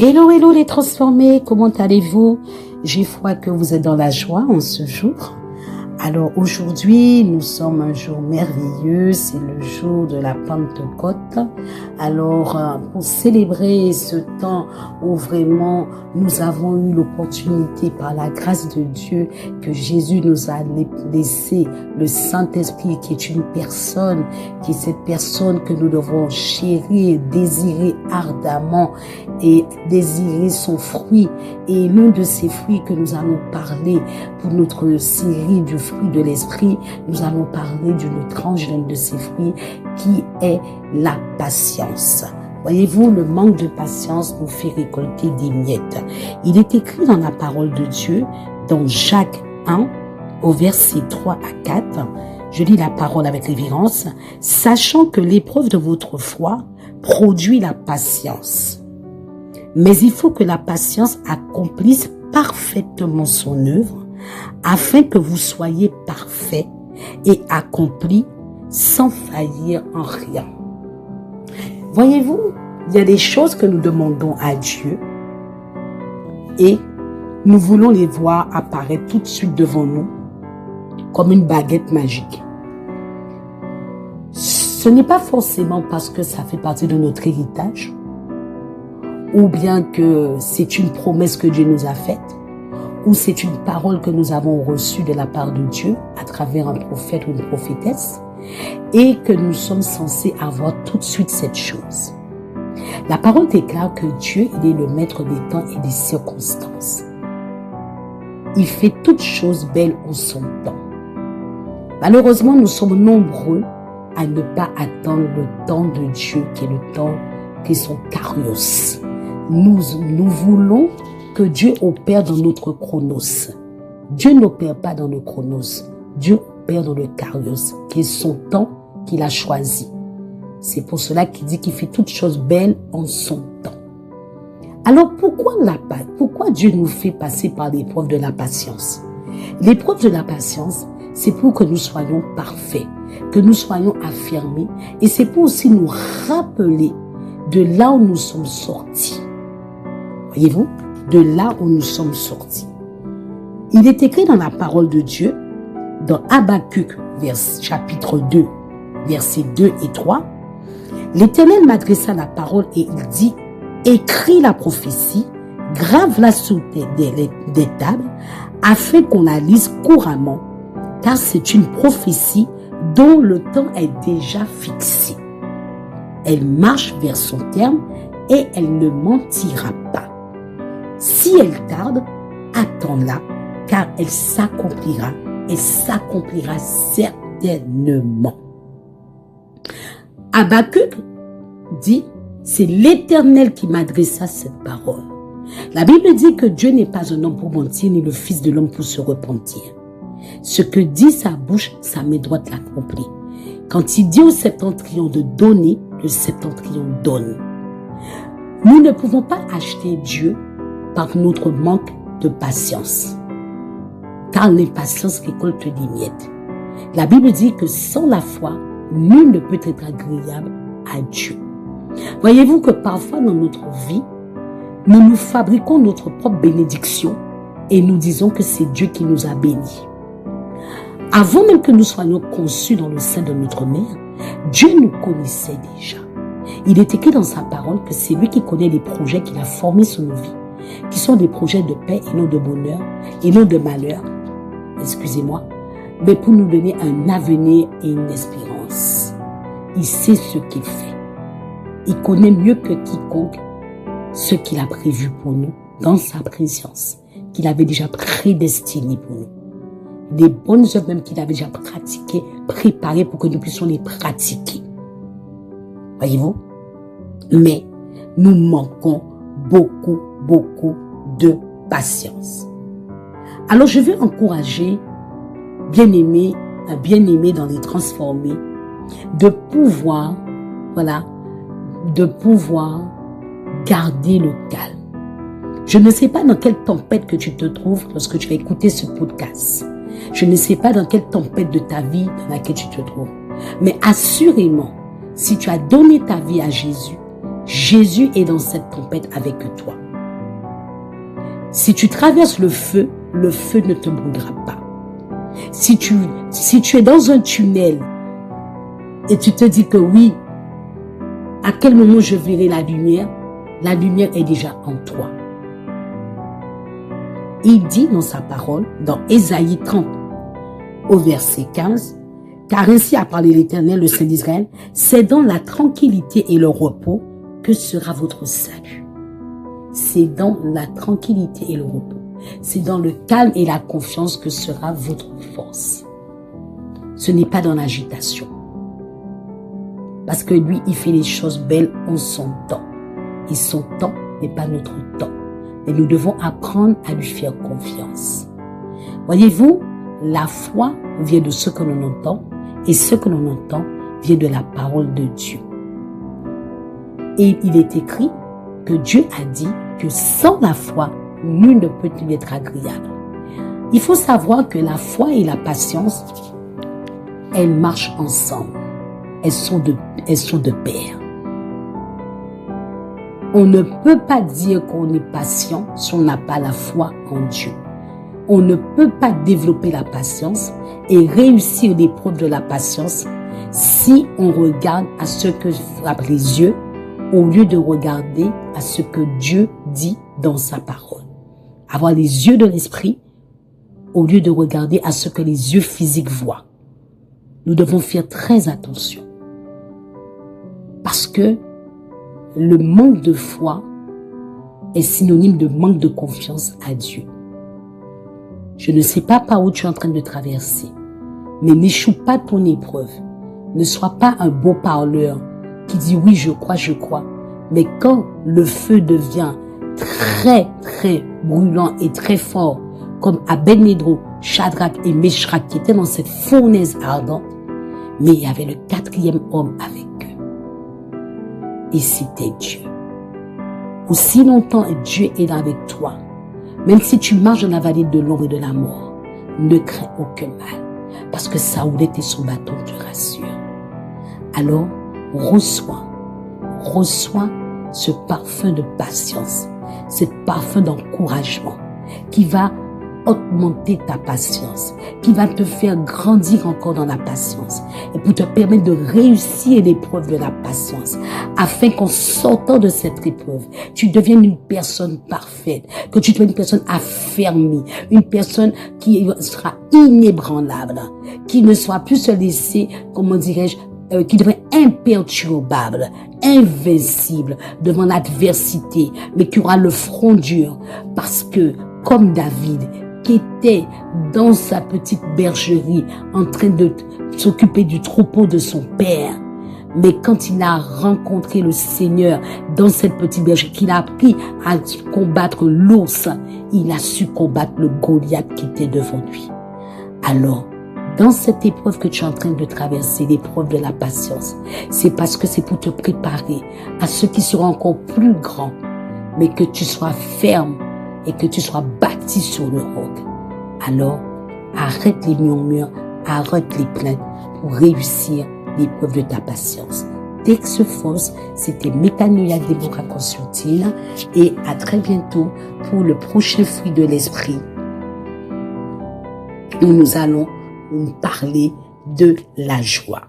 Hello, hello les transformés, comment allez-vous? J'ai foi que vous êtes dans la joie en ce jour. Alors aujourd'hui, nous sommes un jour merveilleux, c'est le jour de la Pentecôte. Alors pour célébrer ce temps où vraiment nous avons eu l'opportunité par la grâce de Dieu que Jésus nous a laissé le Saint-Esprit qui est une personne, qui est cette personne que nous devons chérir, désirer ardemment et désirer son fruit. Et l'un de ces fruits que nous allons parler pour notre série du fruit de l'esprit, nous allons parler d'une tranche d'un de ces fruits qui est la patience. Voyez-vous, le manque de patience nous fait récolter des miettes. Il est écrit dans la parole de Dieu, dans Jacques 1, au verset 3 à 4, je lis la parole avec révérence, sachant que l'épreuve de votre foi produit la patience. Mais il faut que la patience accomplisse parfaitement son œuvre, afin que vous soyez parfaits et accomplis sans faillir en rien. Voyez-vous, il y a des choses que nous demandons à Dieu et nous voulons les voir apparaître tout de suite devant nous comme une baguette magique. Ce n'est pas forcément parce que ça fait partie de notre héritage ou bien que c'est une promesse que Dieu nous a faite ou c'est une parole que nous avons reçue de la part de Dieu à travers un prophète ou une prophétesse et que nous sommes censés avoir tout de suite cette chose. La parole déclare que Dieu, il est le maître des temps et des circonstances. Il fait toutes choses belles en son temps. Malheureusement, nous sommes nombreux à ne pas attendre le temps de Dieu qui est le temps qui est son kairos. Nous voulons que Dieu opère dans notre chronos. Dieu n'opère pas dans le chronos. Dieu opère dans le kairos, qui est son temps qu'il a choisi. C'est pour cela qu'il dit qu'il fait toutes choses belles en son temps. Alors pourquoi Dieu nous fait passer par l'épreuve de la patience? L'épreuve de la patience, c'est pour que nous soyons parfaits, que nous soyons affirmés, et c'est pour aussi nous rappeler de là où nous sommes sortis. Voyez-vous, de là où nous sommes sortis. Il est écrit dans la parole de Dieu, dans Habakkuk, chapitre 2, versets 2 et 3, l'Éternel m'adressa la parole et il dit, écris la prophétie, grave-la sous des tables, afin qu'on la lise couramment, car c'est une prophétie dont le temps est déjà fixé. Elle marche vers son terme et elle ne mentira pas. Si elle tarde, attends-la, car elle s'accomplira certainement. Habakkuk dit, c'est l'Éternel qui m'adressa cette parole. La Bible dit que Dieu n'est pas un homme pour mentir, ni le fils de l'homme pour se repentir. Ce que dit sa bouche, sa main droite l'accomplit. Quand il dit au septentrion de donner, le septentrion donne. Nous ne pouvons pas acheter Dieu par notre manque de patience. Car l'impatience récolte des miettes. La Bible dit que sans la foi, nul ne peut être agréable à Dieu. Voyez-vous que parfois dans notre vie, nous fabriquons notre propre bénédiction et nous disons que c'est Dieu qui nous a bénis. Avant même que nous soyons conçus dans le sein de notre mère, Dieu nous connaissait déjà. Il est écrit dans sa parole que c'est lui qui connaît les projets qu'il a formés sur nos vies, qui sont des projets de paix et non de bonheur, et non de malheur, excusez-moi, mais pour nous donner un avenir et une espérance. Il sait ce qu'il fait. Il connaît mieux que quiconque ce qu'il a prévu pour nous dans sa présence, qu'il avait déjà prédestiné pour nous. Des bonnes œuvres même qu'il avait déjà pratiquées, préparées pour que nous puissions les pratiquer. Voyez-vous? Mais nous manquons beaucoup de patience. Alors je veux encourager un bien-aimé dans les transformés, de pouvoir garder le calme. Je ne sais pas dans quelle tempête que tu te trouves lorsque tu vas écouter ce podcast. Je ne sais pas dans quelle tempête de ta vie dans laquelle tu te trouves. Mais assurément, si tu as donné ta vie à Jésus, Jésus est dans cette tempête avec toi. Si tu traverses le feu ne te brûlera pas. Si tu es dans un tunnel et tu te dis que oui, à quel moment je verrai la lumière est déjà en toi. Il dit dans sa parole, dans Ésaïe 30, au verset 15, car ainsi a parlé l'Éternel, le Saint d'Israël, c'est dans la tranquillité et le repos que sera votre salut. C'est dans la tranquillité et le repos. C'est dans le calme et la confiance que sera votre force. Ce n'est pas dans l'agitation. Parce que lui, il fait les choses belles en son temps. Et son temps n'est pas notre temps. Mais nous devons apprendre à lui faire confiance. Voyez-vous, la foi vient de ce que l'on entend et ce que l'on entend vient de la parole de Dieu. Et il est écrit que Dieu a dit que sans la foi, nul ne peut lui être agréable. Il faut savoir que la foi et la patience, elles marchent ensemble. Elles sont de pair. On ne peut pas dire qu'on est patient si on n'a pas la foi en Dieu. On ne peut pas développer la patience et réussir l'épreuve de la patience si on regarde à ce que frappent les yeux au lieu de regarder à ce que Dieu dit dans sa parole. Avoir les yeux de l'esprit au lieu de regarder à ce que les yeux physiques voient. Nous devons faire très attention. Parce que le manque de foi est synonyme de manque de confiance à Dieu. Je ne sais pas par où tu es en train de traverser, mais n'échoue pas ton épreuve. Ne sois pas un beau parleur qui dit oui, je crois. Mais quand le feu devient très, très brûlant et très fort, comme Abed-Nédro, Shadrach et Meshach qui étaient dans cette fournaise ardente, mais il y avait le 4e homme avec eux. Et c'était Dieu. Aussi longtemps Dieu est là avec toi, même si tu marches dans la vallée de l'ombre et de la mort, ne crains aucun mal, parce que sa houlette et son bâton te rassurent. Alors, reçois ce parfum de patience, ce parfum d'encouragement qui va augmenter ta patience, qui va te faire grandir encore dans la patience et pour te permettre de réussir l'épreuve de la patience, afin qu'en sortant de cette épreuve, tu deviennes une personne parfaite, que tu deviennes une personne affermie, une personne qui sera inébranlable, qui ne soit plus se laisser, comment dirais-je, qui devient imperturbable, invincible devant l'adversité, mais qui aura le front dur, parce que, comme David, qui était dans sa petite bergerie, en train de s'occuper du troupeau de son père, mais quand il a rencontré le Seigneur dans cette petite bergerie, qu'il a appris à combattre l'ours, il a su combattre le Goliath qui était devant lui. Alors, dans cette épreuve que tu es en train de traverser, l'épreuve de la patience, c'est parce que c'est pour te préparer à ce qui sera encore plus grand, mais que tu sois ferme et que tu sois bâti sur le roc. Alors, arrête les murmures, arrête les plaintes pour réussir l'épreuve de ta patience. Texte Force, c'était Métanoïa Déborah Consulting et à très bientôt pour le prochain fruit de l'esprit où nous allons parler de la joie.